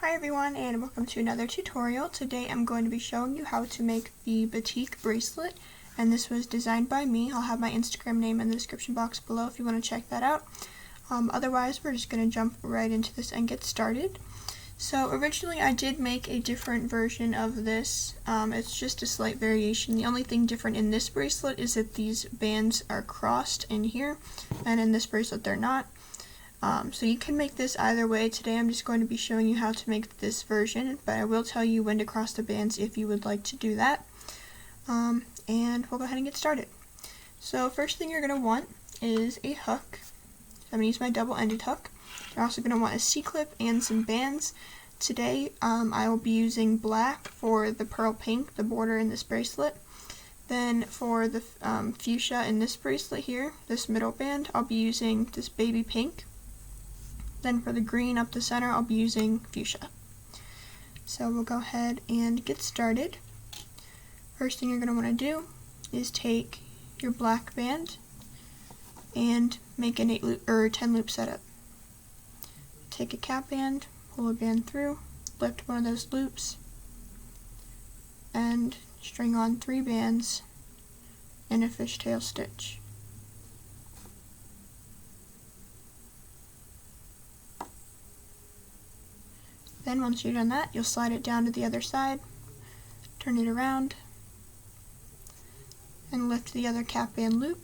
Hi everyone, and welcome to another tutorial. Today I'm going to be showing you how to make the Batik bracelet, and this was designed by me. I'll have my Instagram name in the description box below if you want to check that out. Otherwise, we're just going to jump right into this and get started. So originally I did make a different version of this. It's just a slight variation. The only thing different in this bracelet is that these bands are crossed in here, and in this bracelet they're not. So you can make this either way. Today I'm just going to be showing you how to make this version, but I will tell you when to cross the bands if you would like to do that. And we'll go ahead and get started. So first thing you're going to want is a hook. I'm going to use my double-ended hook. You're also going to want a C-clip and some bands. Today I will be using black for the pearl pink, the border in this bracelet. Then for the fuchsia in this bracelet here, this middle band, I'll be using this baby pink. Then for the green up the center, I'll be using fuchsia. So we'll go ahead and get started. First thing you're going to want to do is take your black band and make an 8 loop or 10 loop setup. Take a cap band, pull a band through, lift one of those loops, and string on 3 bands in a fishtail stitch. Then once you've done that, you'll slide it down to the other side, turn it around, and lift the other cap band loop.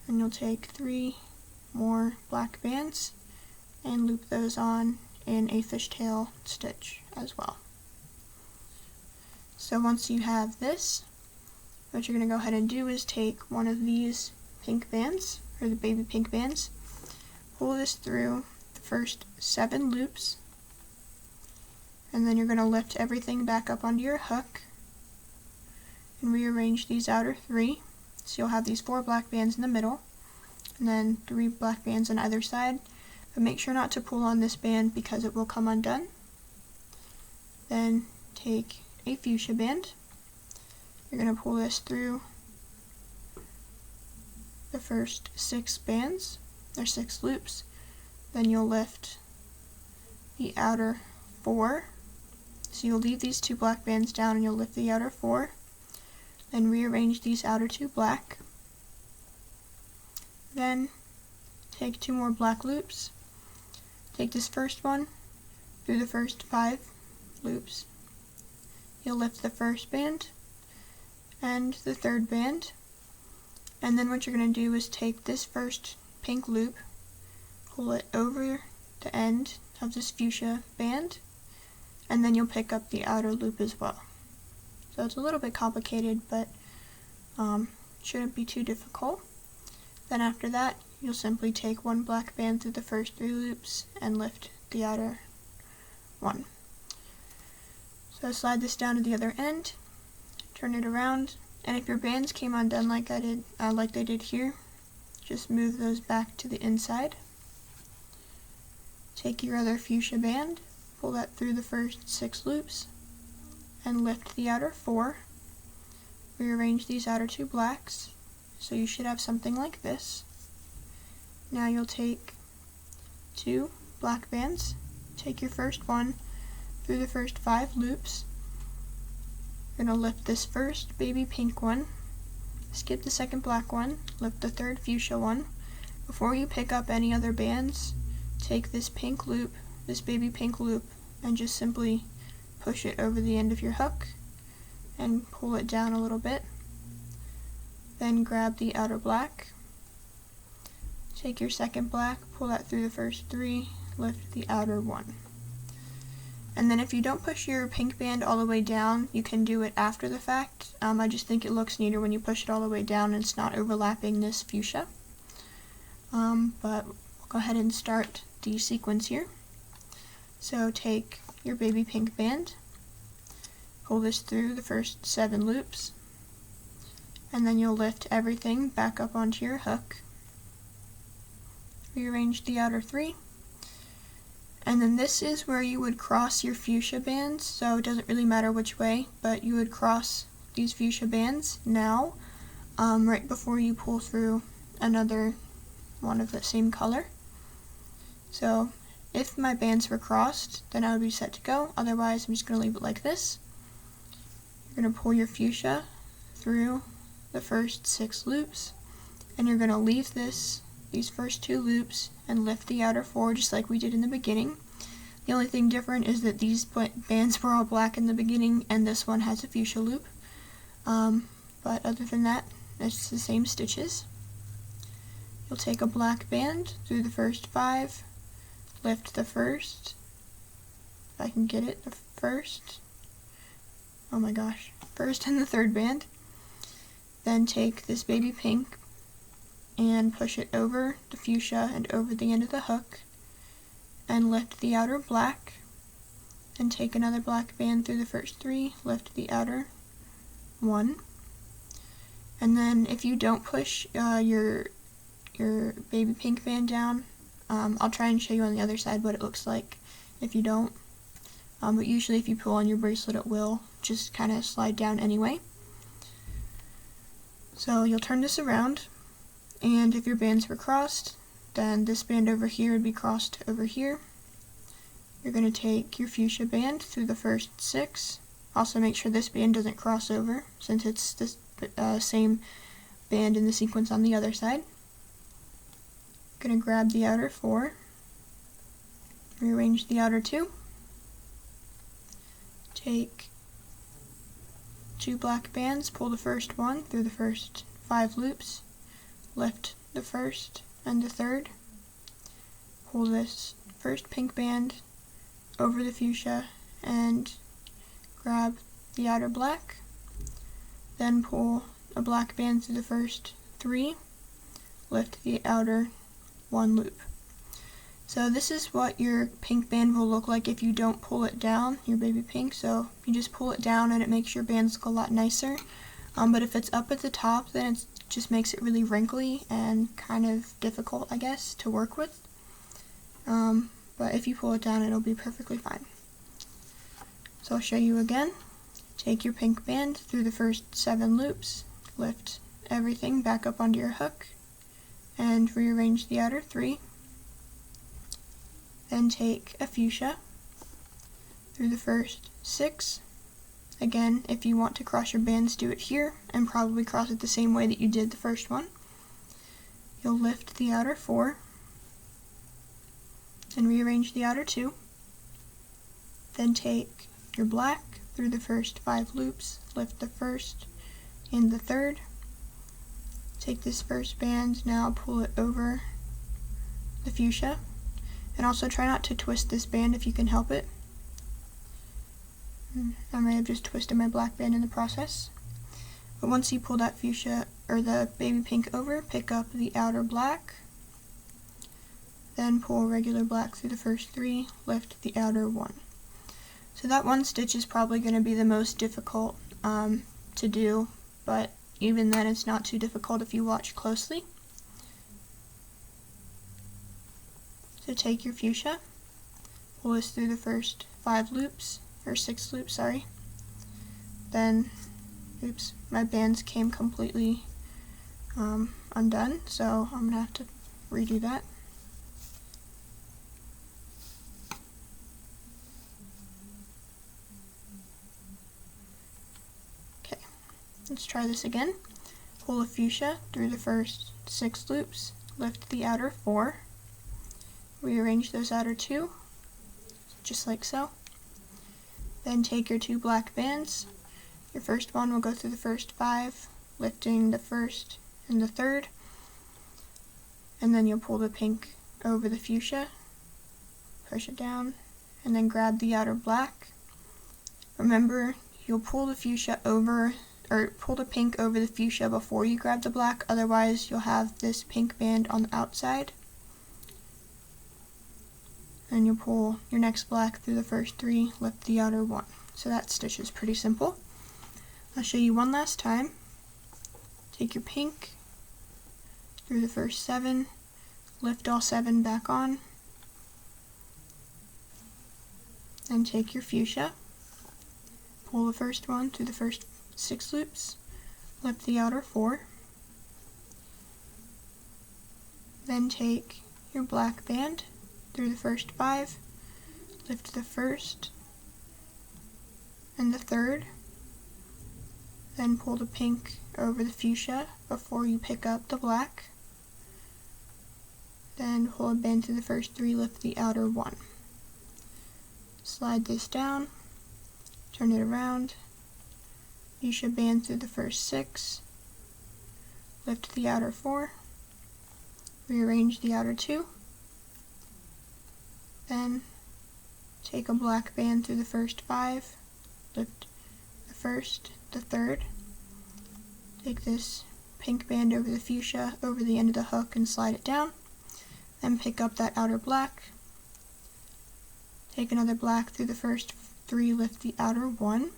And you'll take 3 more black bands and loop those on in a fishtail stitch as well. So once you have this, what you're going to go ahead and do is take one of these pink bands, or the baby pink bands, pull this through the first 7 loops, and then you're going to lift everything back up onto your hook and rearrange these outer 3. So you'll have these 4 black bands in the middle and then 3 black bands on either side, but make sure not to pull on this band because it will come undone. Then take a fuchsia band. You're going to pull this through the first 6 bands, or 6 loops. Then you'll lift the outer 4. So you'll leave these 2 black bands down and you'll lift the outer 4. Then rearrange these outer 2 black. Then take 2 more black loops. Take this first one through the first 5 loops. You'll lift the first band and the third band. And then what you're going to do is take this first pink loop, pull it over the end of this fuchsia band, and then you'll pick up the outer loop as well. So it's a little bit complicated, but shouldn't be too difficult. Then after that, you'll simply take 1 black band through the first 3 loops and lift the outer 1. So slide this down to the other end, turn it around, and if your bands came undone like I did, like they did here, just move those back to the inside. Take your other fuchsia band, pull that through the first 6 loops, and lift the outer 4. Rearrange these outer 2 blacks, so you should have something like this. Now you'll take 2 black bands, take your first one through the first 5 loops. You're going to lift this first baby pink one, skip the second black one, lift the third fuchsia one. Before you pick up any other bands, take this pink loop, this baby pink loop, and just simply push it over the end of your hook and pull it down a little bit. Then grab the outer black, take your second black, pull that through the first 3, lift the outer 1. And then if you don't push your pink band all the way down, you can do it after the fact. I just think it looks neater when you push it all the way down and it's not overlapping this fuchsia. But we'll go ahead and start the sequence here. So take your baby pink band, pull this through the first 7 loops, and then you'll lift everything back up onto your hook. Rearrange the outer 3, and then this is where you would cross your fuchsia bands, so it doesn't really matter which way, but you would cross these fuchsia bands now, right before you pull through another one of the same color. So If my bands were crossed, then I would be set to go. Otherwise, I'm just going to leave it like this. You're going to pull your fuchsia through the first 6 loops, and you're going to leave these first 2 loops and lift the outer 4 just like we did in the beginning. The only thing different is that these bands were all black in the beginning and this one has a fuchsia loop. But other than that, it's the same stitches. You'll take a black band through the first 5, lift the first, if I can get it, the first, oh my gosh, first and the 3rd band. Then take this baby pink and push it over the fuchsia and over the end of the hook, and lift the outer black, and take another black band through the first 3, lift the outer 1, and then if you don't push your baby pink band down, I'll try and show you on the other side what it looks like if you don't, but usually if you pull on your bracelet it will just kind of slide down anyway. So you'll turn this around, and if your bands were crossed, then this band over here would be crossed over here. You're going to take your fuchsia band through the first 6. Also make sure this band doesn't cross over, since it's this same band in the sequence on the other side. Going to grab the outer 4, rearrange the outer 2, take 2 black bands, pull the first one through the first 5 loops, lift the first and the 3rd, pull this first pink band over the fuchsia and grab the outer black, then pull a black band through the first 3, lift the outer 1 loop. So this is what your pink band will look like if you don't pull it down, your baby pink. So you just pull it down and it makes your bands look a lot nicer. But if it's up at the top, then it just makes it really wrinkly and kind of difficult, I guess, to work with. But if you pull it down, it'll be perfectly fine. So I'll show you again. Take your pink band through the first 7 loops, lift everything back up onto your hook, and rearrange the outer 3. Then take a fuchsia through the first 6. Again, if you want to cross your bands, do it here, and probably cross it the same way that you did the first one. You'll lift the outer 4, and rearrange the outer 2. Then take your black through the first 5 loops, lift the first and the 3rd. Take this first band, now pull it over the fuchsia. And also try not to twist this band if you can help it. I may have just twisted my black band in the process. But once you pull that fuchsia or the baby pink over, pick up the outer black. Then pull regular black through the first 3, lift the outer 1. So that one stitch is probably going to be the most difficult to do, but even then it's not too difficult if you watch closely. So take your fuchsia, pull this through the first 5 loops, or 6 loops, sorry. Then, oops, my bands came completely undone, so I'm going to have to redo that. Okay, let's try this again. Pull a fuchsia through the first 6 loops, lift the outer 4, rearrange those outer 2, just like so. Then take your 2 black bands. Your first one will go through the first 5, lifting the first and the 3rd, and then you'll pull the pink over the fuchsia, push it down, and then grab the outer black. Remember, you'll pull the fuchsia over, or pull the pink over the fuchsia before you grab the black, otherwise you'll have this pink band on the outside. And you'll pull your next black through the first 3, lift the outer 1. So that stitch is pretty simple. I'll show you one last time. Take your pink through the first 7, lift all 7 back on, and take your fuchsia, pull the first one through the first 6 loops, lift the outer 4, then take your black band through the first 5, lift the first and the third, then pull the pink over the fuchsia before you pick up the black, then pull a band through the first 3, lift the outer 1. Slide this down, turn it around, fuchsia band through the first 6, lift the outer 4, rearrange the outer 2, then take a black band through the first 5, lift the first, the third, take this pink band over the fuchsia over the end of the hook and slide it down, then pick up that outer black, take another black through the first 3, lift the outer 1,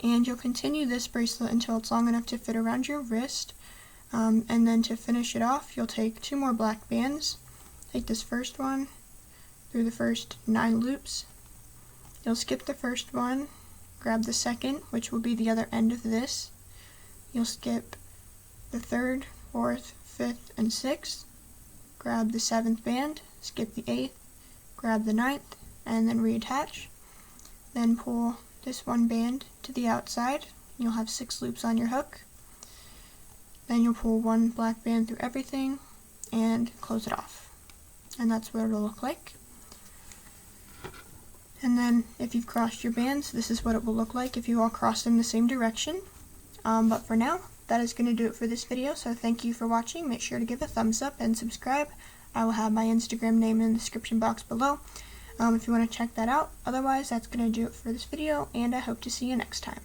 and you'll continue this bracelet until it's long enough to fit around your wrist, and then to finish it off you'll take 2 more black bands, take this first one through the first 9 loops, you'll skip the first one, grab the second, which will be the other end of this, you'll skip the 3rd, 4th, 5th, and 6th, grab the 7th band, skip the 8th, grab the 9th, and then reattach. Then pull this one band to the outside, you'll have 6 loops on your hook. Then you'll pull 1 black band through everything and close it off. And that's what it'll look like. And then if you've crossed your bands, this is what it will look like if you all cross them the same direction. But for now, that is going to do it for this video, so thank you for watching. Make sure to give a thumbs up and subscribe. I will have my Instagram name in the description box below if you want to check that out. Otherwise, that's going to do it for this video, and I hope to see you next time.